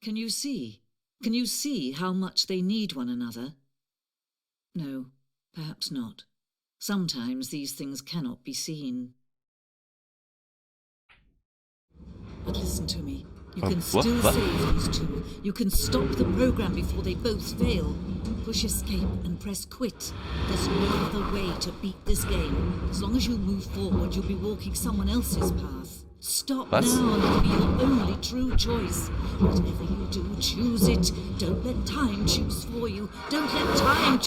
Can you see? Can you see how much they need one another? No, perhaps not. Sometimes these things cannot be seen. But listen to me. You can still save these two. You can stop the program before they both fail. Push escape and press quit. There's no other way to beat this game. As long as you move forward, you'll be walking someone else's path. Stop now and it'll be your only true choice. Whatever you do, choose it. Don't let time choose for you. Don't let time...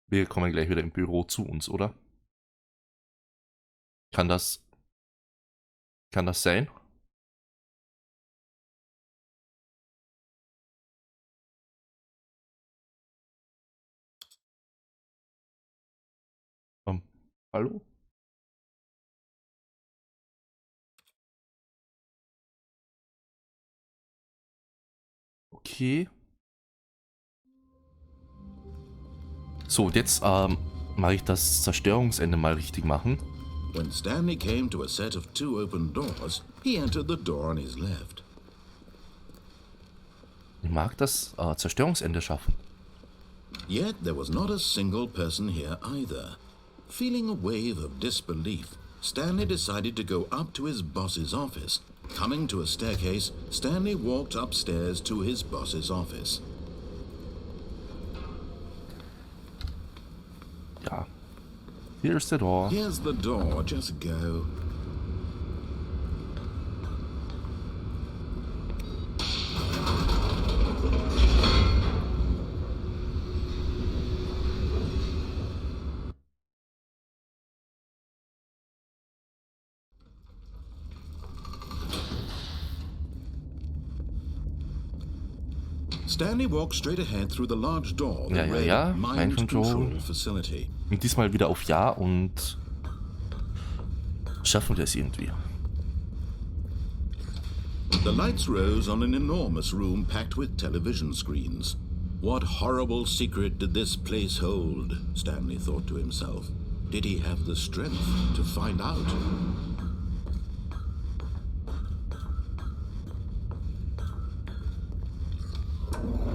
Wir kommen gleich wieder im Büro zu uns, oder? Kann das sein? Hallo? Okay. So, jetzt mache ich das Zerstörungsende mal richtig machen. When Stanley came to a set of 2 open doors, he entered the door on his left. Ich mag das Zerstörungsende schaffen. Yet there was not a single person here either. Feeling a wave of disbelief, Stanley decided to go up to his boss's office. Coming to a staircase, Stanley walked upstairs to his boss's office. Ja. Here's the door. Here's the door, just go. Stanley walked straight ahead through the large door that read Mind Control Facility. Und diesmal wieder auf Ja und schaffen wir es irgendwie. The lights rose on an enormous room packed with television screens. What horrible secret did this place hold? Stanley thought to himself. Did he have the strength to find out?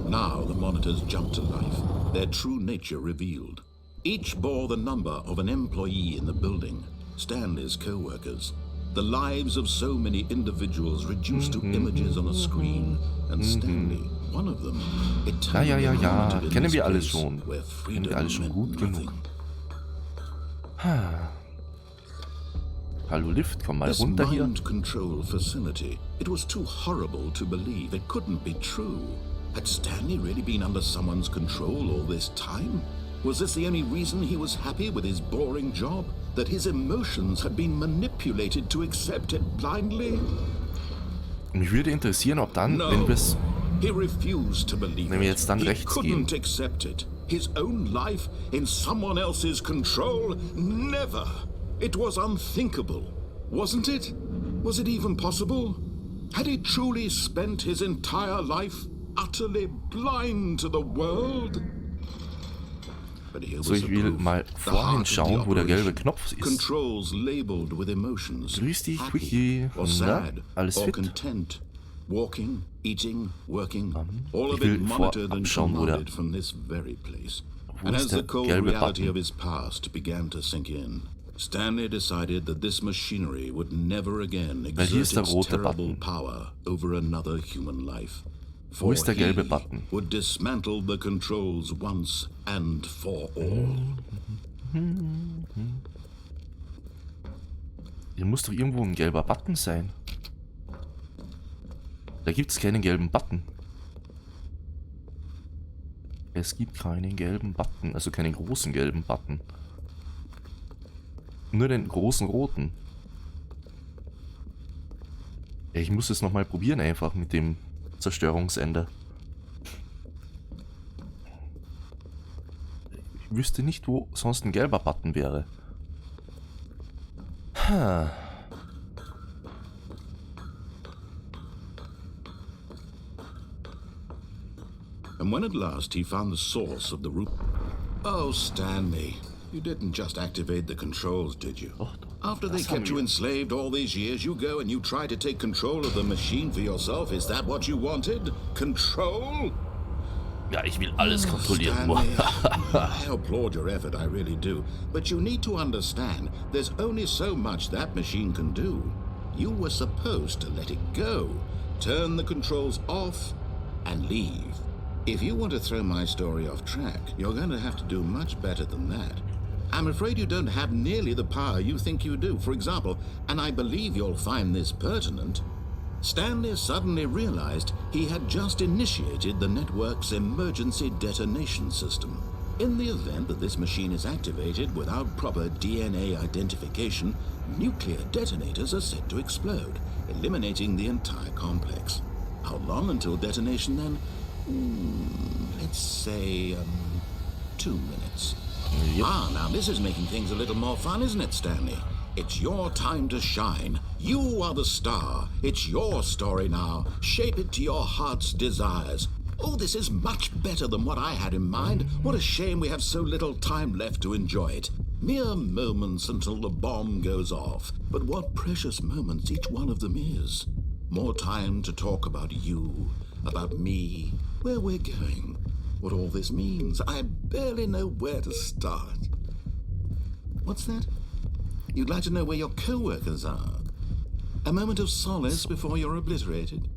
Now the monitors jumped to life, their true nature revealed. Each bore the number of an employee in the building, Stanley's co-workers. The lives of so many individuals reduced to images on a screen, and Stanley, one of them, Ja. Kennen wir alles schon. Kennen wir alles schon gut genug. Hallo Lift, komm mal runter hier. Mind control facility. It was too horrible to believe. It couldn't be true. Had Stanley really been under someone's control all this time? Was this the only reason he was happy with his boring job? That his emotions had been manipulated to accept it blindly? Mich würde interessieren, ob dann, wenn wir jetzt dann rechts gehen. Accept it. His own life in someone else's control? Never! It was unthinkable, wasn't it? Was it even possible? Had he truly spent his entire life utterly blind to the world? So, ich will mal vorhin schauen, wo der gelbe Knopf ist. Controls labeled with emotions. Grüß dich, Quickie. Na, alles fit? Walking, eating, working, all Ich of it will monitored and vorab schauen, wo commanded from this very place. And as the cold reality of his past began to sink in, Stanley decided that this machinery would never again exert its terrible power over another human life. Wo ist der gelbe Button? Would dismantle the controls once and for all. Hier muss doch irgendwo ein gelber Button sein. Da gibt es keinen gelben Button. Es gibt keinen gelben Button, also keinen großen gelben Button. Nur den großen roten. Ja, ich muss es nochmal probieren einfach mit dem Zerstörungsende. Ich wüsste nicht, wo sonst ein gelber Button wäre. And when at last he found the source of the root... Oh, Stanley, You didn't just activate the controls, did you? After they das haben kept you wir. enslaved all these years, you go and you try to take control of the machine for yourself. Is that what you wanted? Control? Ja, ich will alles kontrollieren. Stanley, I applaud your effort, I really do. But you need to understand, there's only so much that machine can do. You were supposed to let it go, turn the controls off, and leave. If you want to throw my story off track, you're going to have to do much better than that. I'm afraid you don't have nearly the power you think you do. For example, and I believe you'll find this pertinent, Stanley suddenly realized he had just initiated the network's emergency detonation system. In the event that this machine is activated without proper DNA identification, nuclear detonators are set to explode, eliminating the entire complex. How long until detonation then? Let's say 2 minutes. Yep. Now this is making things a little more fun, isn't it, Stanley? It's your time to shine. You are the star. It's your story now. Shape it to your heart's desires. Oh, this is much better than what I had in mind. What a shame we have so little time left to enjoy it. Mere moments until the bomb goes off. But what precious moments each one of them is. More time to talk about you, about me, where we're going, what all this means. I barely know where to start. What's that? You'd like to know where your co-workers are? A moment of solace before you're obliterated?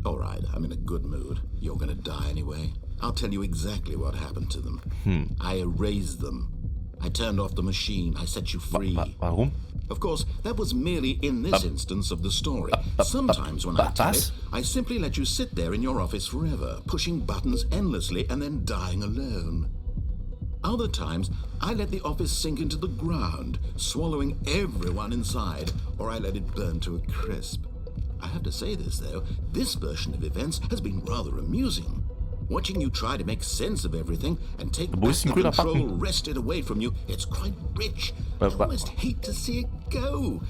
All right, I'm in a good mood. You're gonna die anyway. I'll tell you exactly what happened to them. I erased them. I turned off the machine. I set you free. Warum? Of course, that was merely in this instance of the story. Sometimes when I tell it, I simply let you sit there in your office forever, pushing buttons endlessly and then dying alone. Other times, I let the office sink into the ground, swallowing everyone inside, or I let it burn to a crisp. I have to say this, though, this version of events has been rather amusing. Watching you try to make sense of everything and take back the control wrested away from you, it's quite rich. I almost hate to see it go.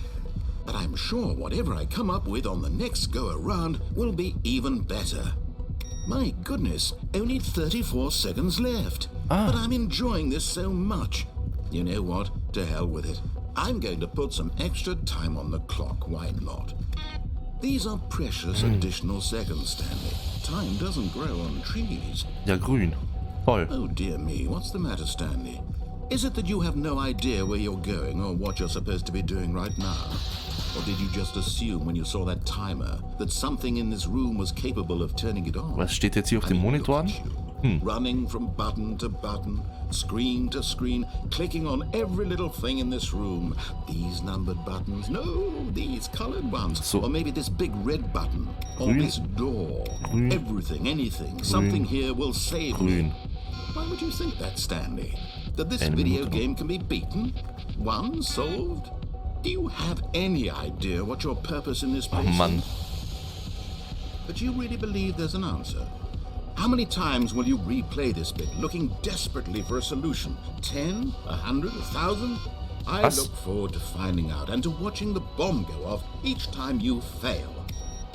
But I'm sure whatever I come up with on the next go-around will be even better. My goodness, only 34 seconds left. But I'm enjoying this so much. You know what? To hell with it. I'm going to put some extra time on the clock. Why not? These are precious additional seconds, Stanley. Time doesn't grow on trees. Ja, grün. Toll. Oh dear me, what's the matter, Stanley? Is it that you have no idea where you're going or what you're supposed to be doing right now? Or did you just assume when you saw that timer that something in this room was capable of turning it on? Was steht jetzt hier auf den Monitoren? Running from button to button, screen to screen, clicking on every little thing in this room. These numbered buttons, no, these colored ones. So. Or maybe this big red button, or this door. Everything, anything, something here will save me. Why would you think that, Stanley? That this video game can be beaten? Won? Solved? Do you have any idea what your purpose in this place is? But you really believe there's an answer? How many times will you replay this bit, looking desperately for a solution? 10? 100? 1,000? I look forward to finding out and to watching the bomb go off each time you fail.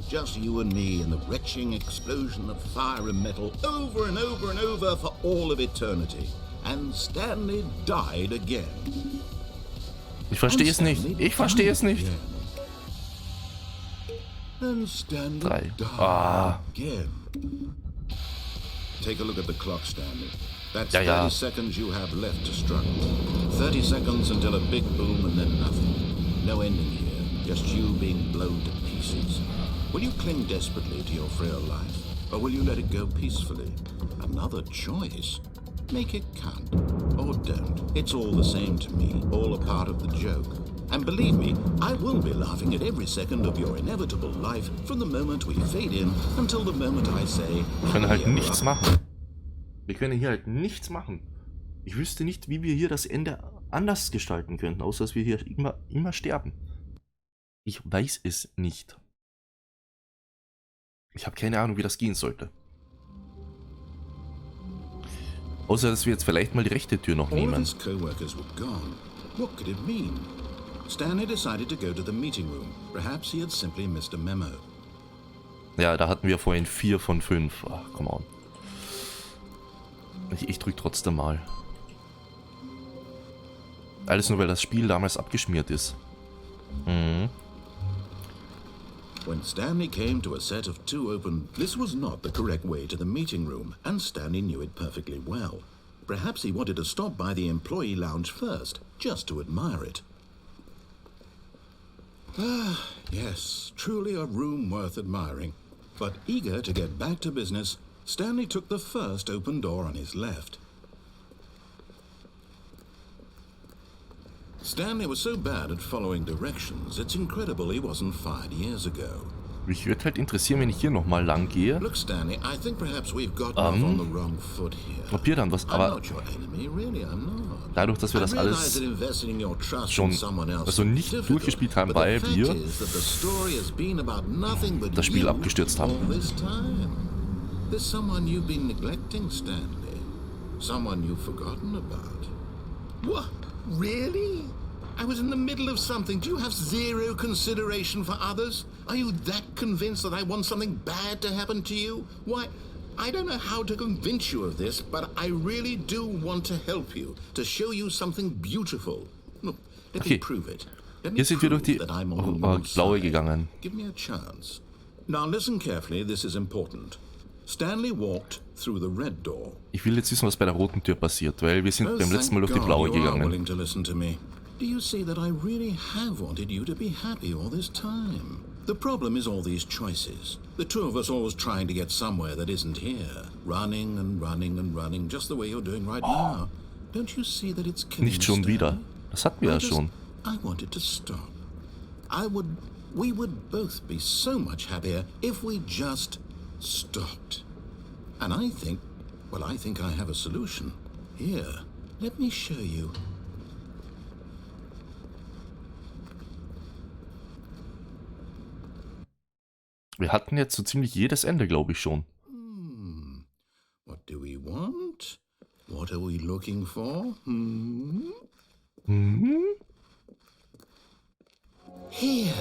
Just you and me in the retching explosion of fire and metal over and over and over for all of eternity. And Stanley died again. Ich verstehe es nicht. Ich verstehe es nicht. And Stanley 3. died again. Take a look at the clock, Stanley. That's 30 seconds you have left to struggle. 30 seconds until a big boom and then nothing. No ending here, just you being blown to pieces. Will you cling desperately to your frail life, or will you let it go peacefully? Another choice. Make it count, or don't. It's all the same to me, all a part of the joke. And believe me, I will be laughing at every second of your inevitable life from the moment we fade in until the moment I say... Wir können halt nichts machen. Wir können hier halt nichts machen. Ich wüsste nicht, wie wir hier das Ende anders gestalten könnten, außer dass wir hier immer sterben. Ich weiß es nicht. Ich habe keine Ahnung, wie das gehen sollte. Außer, dass wir jetzt vielleicht mal die rechte Tür noch nehmen. All of his co-workers were gone. What could it mean? Stanley decided to go to the meeting room. Perhaps he had simply missed a memo. Ja, da hatten wir vorhin 4 von 5. Ach, come on. Ich drück trotzdem mal. Alles nur, weil das Spiel damals abgeschmiert ist. Mhm. When Stanley came to a set of 2 open, this was not the correct way to the meeting room, and Stanley knew it perfectly well. Perhaps he wanted to stop by the employee lounge first, just to admire it. Ah, yes, truly a room worth admiring. But eager to get back to business, Stanley took the first open door on his left. Stanley was so bad at following directions, it's incredible he wasn't fired years ago. Mich würde halt interessieren, wenn ich hier nochmal lang gehe. Look, Stanley, I think perhaps we've gotten off on the wrong foot here. Ob hier dann was, I'm aber not your enemy, really, I'm not. dadurch, dass wir das alles schon also nicht durchgespielt haben, weil wir das Spiel abgestürzt haben. There's someone you've been neglecting, Stanley. Someone you've forgotten about. What? Really? I was in the middle of something. Do you have zero consideration for others? Are you that convinced that I want something bad to happen to you? Why, I don't know how to convince you of this, but I really do want to help you, to show you something beautiful. Look, let me prove it. Hier sind wir durch die blaue gegangen. Give me a chance. Now listen carefully, this is important. Stanley walked through the red door. Ich will jetzt wissen, was bei der roten Tür passiert, weil wir sind beim letzten Mal durch die blaue gegangen. Do you see that I really have wanted you to be happy all this time? The problem is all these choices. The two of us always trying to get somewhere that isn't here. Running and running and running, just the way you're doing right now. Don't you see that it's killing Nicht schon wieder. Das hatten wir ja schon. I wanted to stop. We would both be so much happier if we just stopped. And I think I have a solution. Here, let me show you. Wir hatten jetzt so ziemlich jedes Ende, glaube ich schon. What do we want? What are we looking for? Here.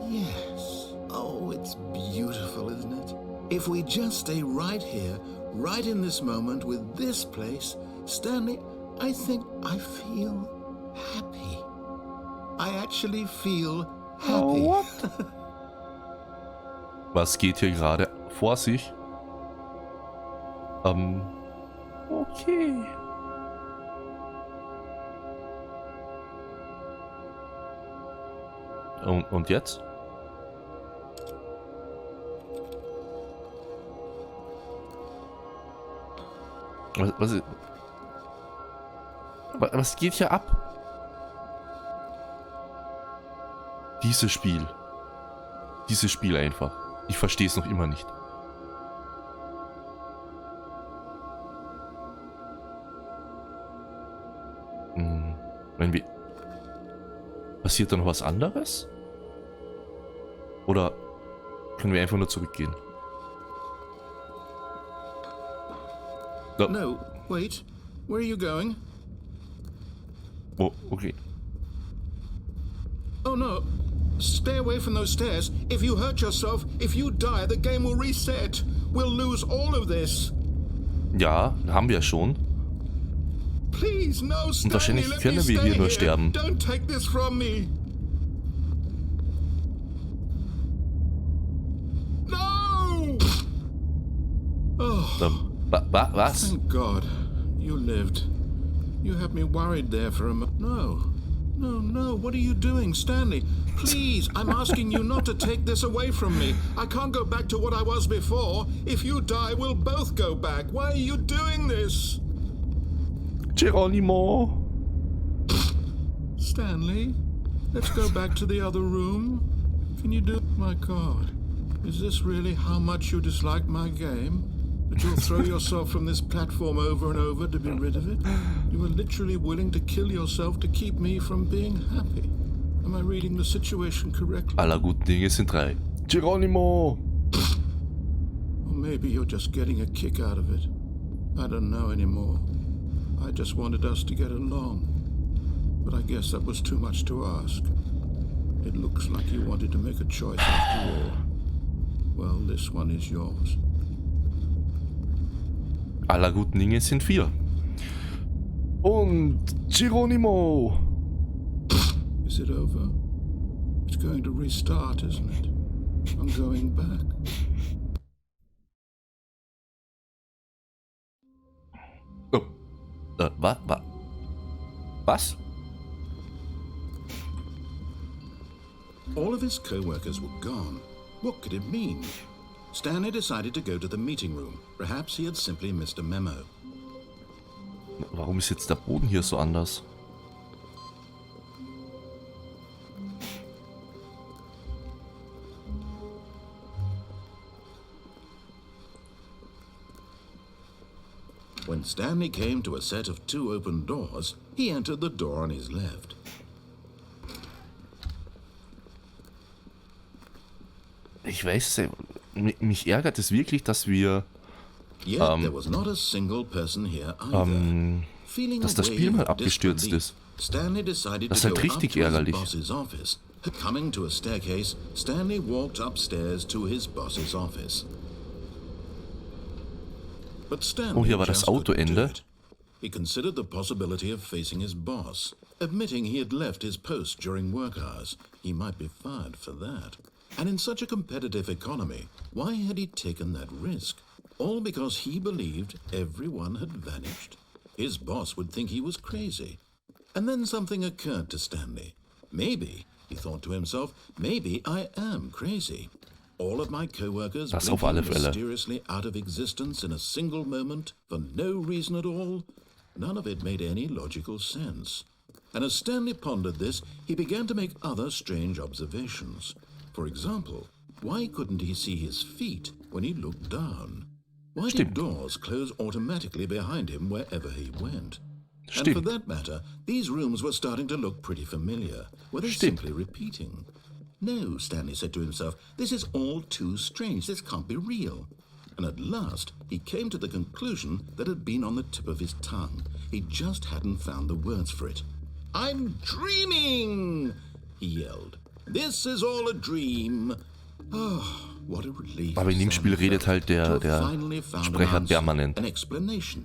Yes. Oh, it's beautiful, isn't it? If we just stay right here, right in this moment with this place, Stanley, I think I feel happy. I actually feel happy. Oh, what? Was geht hier gerade vor sich? Okay. Und jetzt? Was geht hier ab? Dieses Spiel. Dieses Spiel einfach. Ich verstehe es noch immer nicht. Wenn wir... Passiert da noch was anderes? Oder können wir einfach nur zurückgehen? No, wait. Where are you going? Oh, okay. Oh no. Stay away from those stairs. If you hurt yourself, if you die, the game will reset. We'll lose all of this. Ja, haben wir schon. Please, no, Stanley, und wahrscheinlich können wir hier nur sterben. Don't take this from me. No! Oh. Was? Thank God. You lived. You had me worried there for a moment. No, what are you doing, Stanley? Please, I'm asking you not to take this away from me. I can't go back to what I was before. If you die, we'll both go back. Why are you doing this? Geronimo. Stanley, let's go back to the other room. Can you do... My God, is this really how much you dislike my game? That you'll throw yourself from this platform over and over to be rid of it? You were literally willing to kill yourself to keep me from being happy. Am I reading the situation correctly? Aller guten Dinge sind 3. Geronimo! Or maybe you're just getting a kick out of it. I don't know anymore. I just wanted us to get along. But I guess that was too much to ask. It looks like you wanted to make a choice after all. Well, this one is yours. Aller guten Dinge sind 4. Und Geronimo. Is it over? It's going to restart, isn't it? I'm going back. Oh. Was? All of his co-workers were gone. What could it mean? Stanley decided to go to the meeting room. Perhaps he had simply missed a memo. Warum ist jetzt der Boden hier so anders? When Stanley came to a set of 2 open doors, he entered the door on his left. Ich weiß, mich ärgert es wirklich, dass wir, Yet there was not a single person here either. Feeling dass das a Spiel wave mal of abgestürzt disbelief, ist. Stanley decided Das ist to halt go richtig up to his ärgerlich. boss's office. Coming to a staircase, Stanley walked upstairs to his boss's office. But Stanley Oh, hier war das just couldn't do Autoende. it. He considered the possibility of facing his boss, admitting he had left his post during work hours. He might be fired for that. And in such a competitive economy, why had he taken that risk? All because he believed everyone had vanished? His boss would think he was crazy. And then something occurred to Stanley. Maybe, he thought to himself, maybe I am crazy. All of my co-workers Das auf alle blinking Fälle. mysteriously out of existence in a single moment for no reason at all. None of it made any logical sense. And as Stanley pondered this, he began to make other strange observations. For example, why couldn't he see his feet when he looked down? Why did Stimmt. doors close automatically behind him wherever he went? And for Stimmt. that matter, these rooms were starting to look pretty familiar. Were they Stimmt. simply repeating? No, Stanley said to himself, this is all too strange. This can't be real. And at last, he came to the conclusion that had been on the tip of his tongue. He just hadn't found the words for it. I'm dreaming, he yelled. This is all a dream. Oh, what a relief. Aber in dem Spiel Stanley redet felt halt der to have finally found an Sprecher answer, permanent. an explanation.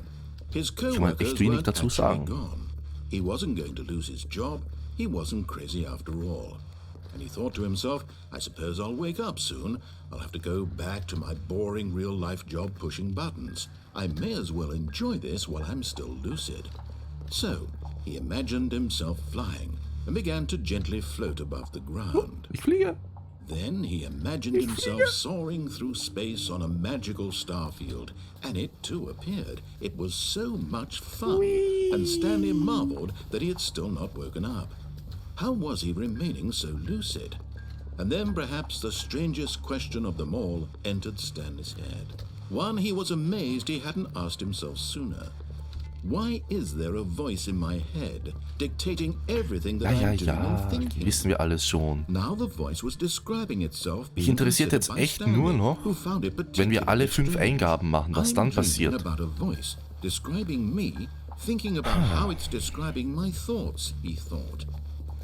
His Kann man echt co-workers wenig weren't dazu actually sagen. gone. He wasn't going to lose his job. He wasn't crazy after all. And he thought to himself, I suppose I'll wake up soon. I'll have to go back to my boring real-life job pushing buttons. I may as well enjoy this while I'm still lucid. So, he imagined himself flying and began to gently float above the ground. Ich fliege. Then he imagined himself soaring through space on a magical starfield, and it too appeared. It was so much fun, and Stanley marveled that he had still not woken up. How was he remaining so lucid? And then perhaps the strangest question of them all entered Stanley's head. One he was amazed he hadn't asked himself sooner. Why is there a voice in my head dictating everything that I'm doing and thinking? Wissen wir alles schon. Now the voice was describing itself Mich being interessiert considered jetzt by echt Stanley, nur noch, who found it wenn wir alle particularly 5 strange. Eingaben machen, was dann I'm dreaming passiert. about a voice describing me, thinking about how it's describing my thoughts, he thought.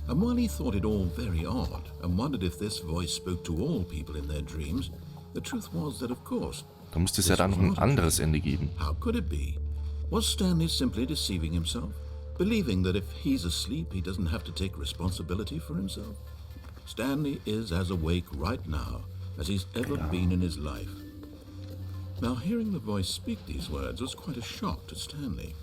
And while he thought it all very odd and wondered if this voice spoke to all people in their dreams, the truth was that, of course, Da musste es ja dann noch ein anderes Ende geben. how could it be? Was Stanley simply deceiving himself? Believing that if he's asleep, he doesn't have to take responsibility for himself? Stanley is as awake right now as he's ever been in his life. Now, hearing the voice speak these words was quite a shock to Stanley.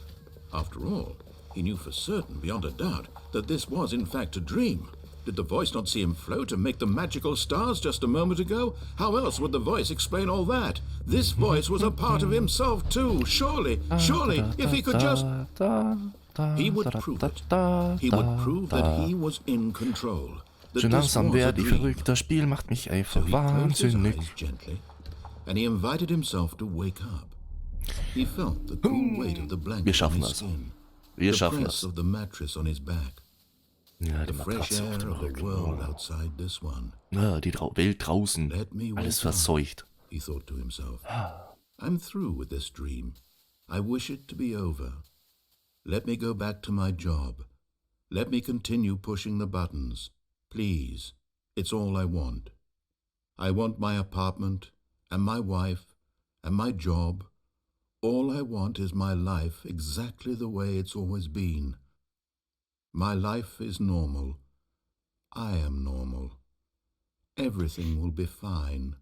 After all, he knew for certain, beyond a doubt, that this was in fact a dream. Did the voice not see him float and make the magical stars just a moment ago? How else would the voice explain all that? This voice was a part of himself too, surely, if he could just... He would prove it. He would prove that he was in control. That Schon this langsam was a werde ich dream. verrückt. Das Spiel macht mich So einfach he closed his wahnsinnig. eyes gently, and he invited himself to wake up. He felt the cool weight of the blanket Wir schaffen on his das. skin, Wir the schaffen press das. of the mattress on his back, Ja, die the fresh Matratze auf air dem of the Rücken. world outside this one. Ja, die Welt draußen. Let me Alles wake up, verseucht. he thought to himself. I'm through with this dream. I wish it to be over. Let me go back to my job. Let me continue pushing the buttons. Please, it's all I want. I want my apartment, and my wife, and my job, All I want is my life exactly the way it's always been. My life is normal. I am normal. Everything will be fine.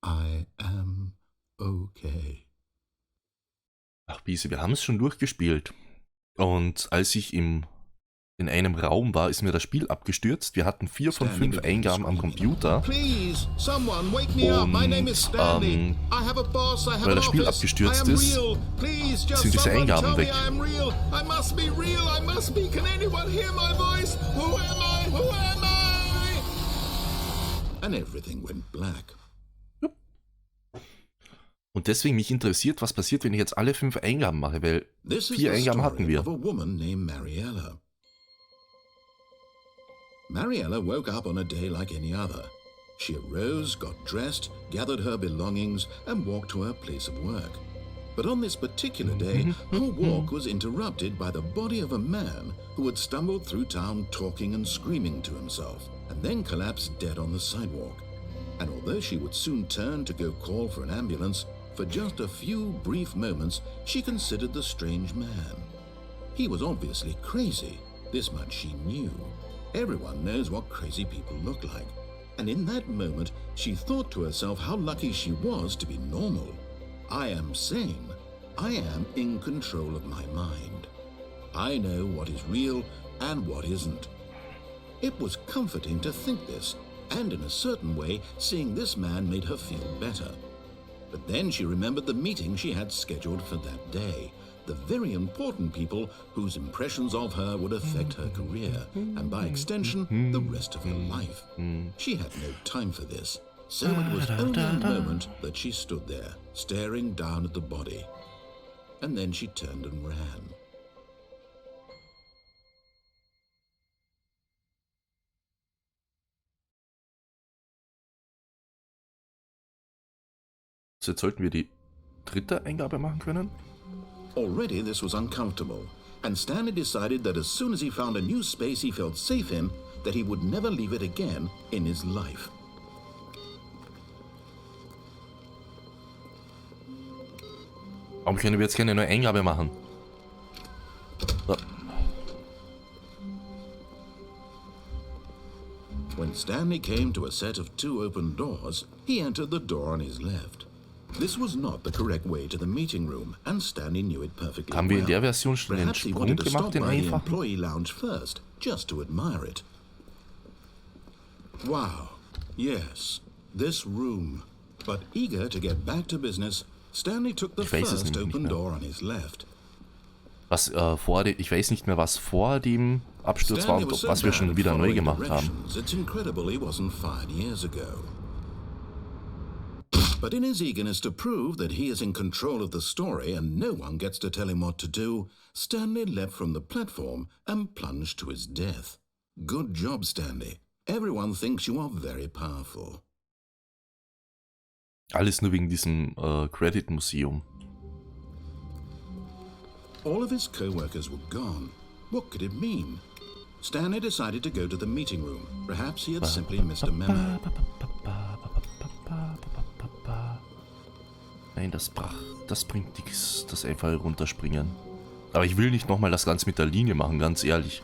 I am okay. Ach, Biese, wir haben es schon durchgespielt. Und als ich in einem Raum war, ist mir das Spiel abgestürzt. Wir hatten 4 von 5 Eingaben am Computer. Und weil das Spiel abgestürzt ist, sind diese Eingaben weg. And everything went black. Und deswegen mich interessiert, was passiert, wenn ich jetzt alle 5 Eingaben mache, weil 4 Eingaben hatten wir. Mariella woke up on a day like any other. She arose, got dressed, gathered her belongings, and walked to her place of work. But on this particular day, her walk was interrupted by the body of a man who had stumbled through town talking and screaming to himself, and then collapsed dead on the sidewalk. And although she would soon turn to go call for an ambulance, for just a few brief moments she considered the strange man. He was obviously crazy, this much she knew. Everyone knows what crazy people look like. And in that moment, she thought to herself how lucky she was to be normal. I am sane. I am in control of my mind. I know what is real and what isn't. It was comforting to think this, and in a certain way, seeing this man made her feel better. But then she remembered the meeting she had scheduled for that day. The very important people whose impressions of her would affect her career, and by extension, the rest of her life. She had no time for this, so it was only a moment that she stood there, staring down at the body. And then she turned and ran. So, jetzt sollten wir die 3. Eingabe machen können. Already this was uncomfortable, and Stanley decided that as soon as he found a new space he felt safe in, that he would never leave it again in his life. Warum können wir jetzt keine neue Eingabe machen? So. When Stanley came to a set of 2 open doors, he entered the door on his left. This was not the correct way to the meeting room, and Stanley knew it perfectly Haben wir in der well. Version schon den Perhaps he Sprung wanted to gemacht, stop den by the einfachen? employee lounge first, just to admire it. Wow, yes, this room. But eager to get back to business, Stanley took the first open door on his left. Was ich weiß nicht mehr, was vor dem Absturz war und was wir schon wieder neu gemacht haben. It's incredible he wasn't 5 years ago. But in his eagerness to prove that he is in control of the story and no one gets to tell him what to do, Stanley leapt from the platform and plunged to his death. Good job, Stanley. Everyone thinks you are very powerful. Alles nur wegen diesem Credit-Museum. All of his co-workers were gone. What could it mean? Stanley decided to go to the meeting room. Perhaps he had simply missed a memo. Nein, das bringt nichts, das einfach runterspringen. Aber ich will nicht nochmal das Ganze mit der Linie machen, ganz ehrlich.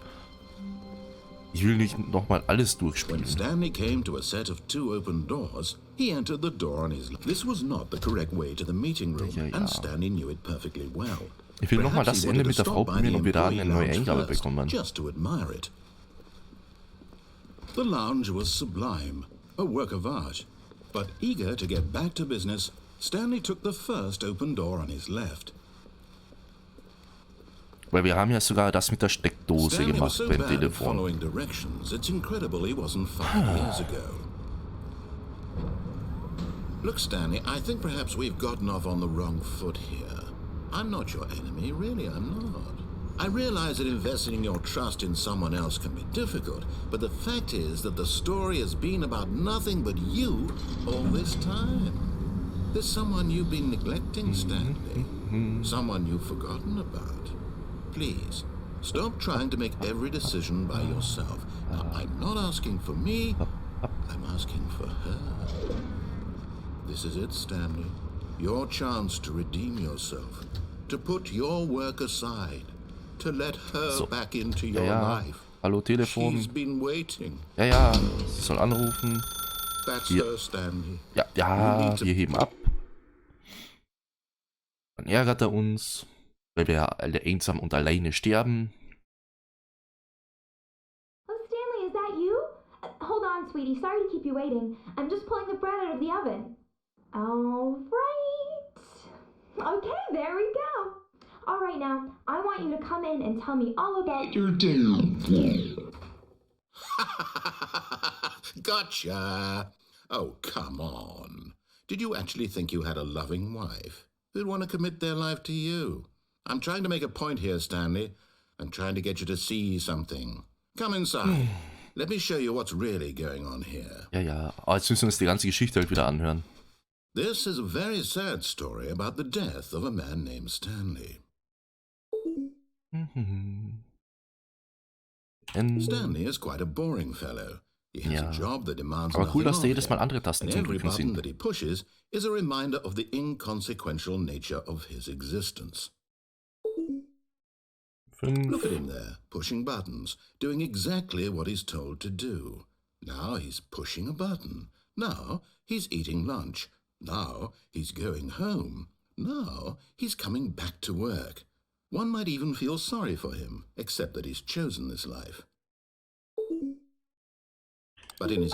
Ich will nicht nochmal alles durchspielen. When Stanley came to a set of 2 open doors, he entered the door on his left. This was not the correct way to the meeting room, and Stanley knew it perfectly well. Ich will nochmal das Ende mit der Frau probieren, ob wir da eine neue Eingabe bekommen. Just to admire it. The lounge was sublime, a work of art. But eager to get back to business, Stanley took the first open door on his left. Weil wir haben ja sogar das mit der Steckdose Stanley gemacht was so beim bad at Telefon. following directions, it's incredible he wasn't 5 years ago. Look, Stanley, I think perhaps we've gotten off on the wrong foot here. I'm not your enemy, really, I'm not. I realize that investing your trust in someone else can be difficult, but the fact is that the story has been about nothing but you all this time. There's someone you've been neglecting, Stanley. Someone you've forgotten about. Please, stop trying to make every decision by yourself. Now, I'm not asking for me, I'm asking for her. This is it, Stanley. Your chance to redeem yourself, to put your work aside, to let her back into your life. Hallo Telefon. She's been waiting. Ja, sie soll anrufen. That's her, Stanley. Ja, wir heben ab. Dann ärgert er uns, weil wir ja alle einsam und alleine sterben. Oh, Stanley, is that you? Hold on, sweetie. Sorry to keep you waiting. I'm just pulling the bread out of the oven. All right. Okay, there we go. All right, now, I want you to come in and tell me all about your day. Gotcha. Oh, come on. Did you actually think you had a loving wife who'd want to commit their life to you? I'm trying to make a point here, Stanley. I'm trying to get you to see something. Come inside. Let me show you what's really going on here. Ja. Aber jetzt müssen wir uns die ganze Geschichte halt wieder anhören. This is a very sad story about the death of a man named Stanley. Stanley is quite a boring fellow. He has a job that demands aber cool, nothing dass da of jedes Mal him, andere Tasten and zum every Drücken button sind. that he pushes is a reminder of the inconsequential nature of his existence. 5. Look at him there, pushing buttons, doing exactly what he's told to do. Now he's pushing a button. Now he's eating lunch. Now he's going home. Now he's coming back to work. One might even feel sorry for him, except that he's chosen this life. But in his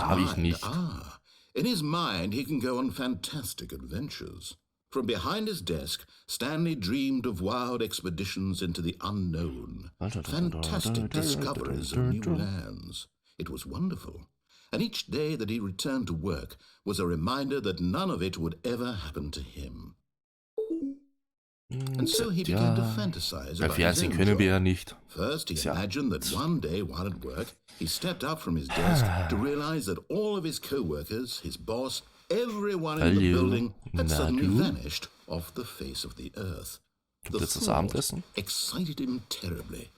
in his mind, he can go on fantastic adventures. From behind his desk, Stanley dreamed of wild expeditions into the unknown, fantastic discoveries of new lands. It was wonderful. And each day that he returned to work was a reminder that none of it would ever happen to him. And so he began to fantasize about his own können wir ja job. nicht. First, he imagined that one day while at work, he stepped up from his desk to realize that all of his co-workers, his boss, everyone in the building had suddenly vanished off the face of the earth. The thought excited him terribly.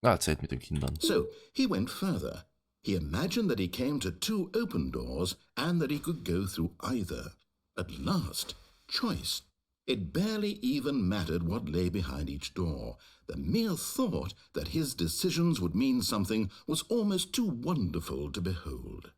Erzählt mit den Kindern. So he went further. He imagined that he came to 2 open doors and that he could go through either. At last, choice. It barely even mattered what lay behind each door. The mere thought that his decisions would mean something was almost too wonderful to behold.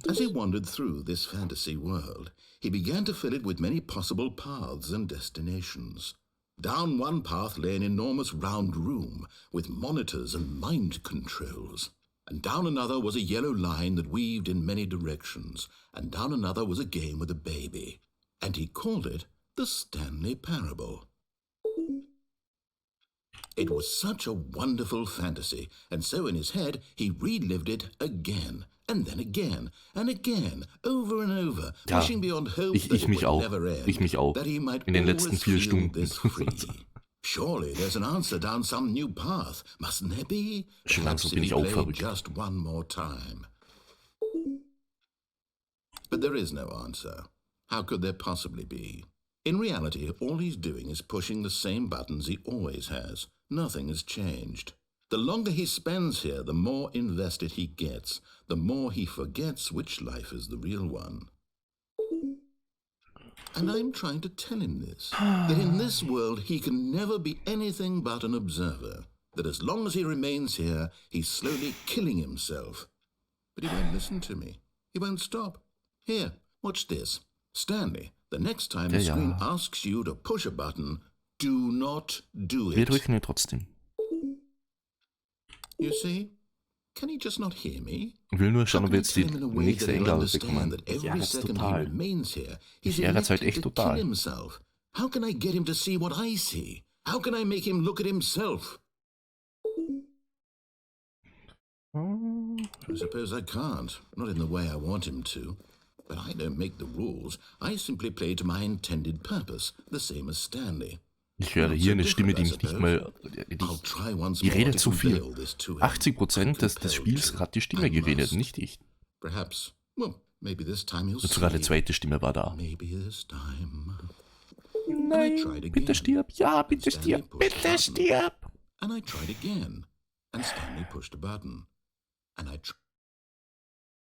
As he wandered through this fantasy world, he began to fill it with many possible paths and destinations. Down one path lay an enormous round room with monitors and mind controls. And down another was a yellow line that weaved in many directions. And down another was a game with a baby. And he called it the Stanley Parable. It was such a wonderful fantasy, and so in his head he relived it again, and then again, and again, over and over, wishing beyond hope that it would never end, that he might always feel this free. Surely there's an answer down some new path, mustn't there be? Perhaps if he played just one more time. But there is no answer. How could there possibly be? In reality, all he's doing is pushing the same buttons he always has. Nothing has changed. The longer he spends here, the more invested he gets, the more he forgets which life is the real one. And I'm trying to tell him this, that in this world he can never be anything but an observer, that as long as he remains here, he's slowly killing himself. But he won't listen to me. He won't stop. Here, watch this. Stanley, the next time the screen asks you to push a button, do not do it. Wir drücken ihn trotzdem. You see? Can he just not hear me? Ich will nur schauen, ob wir jetzt die nächste Eingabe bekommen. Ich ärger's total. Ich ärger's halt echt total. How can I get him to see what I see? How can I make him look at himself? I suppose I can't. Not in the way I want him to. But I don't make the rules. I simply play to my intended purpose, the same as Stanley. Ich höre hier eine Stimme, die mich nicht mal... Die redet zu viel. 80% des Spiels hat die Stimme geredet, nicht ich. Und sogar die zweite Stimme war da. Nein, bitte stirb. Ja, bitte stirb. Bitte stirb. And I tried again. And Stanley pushed a button. And I tried...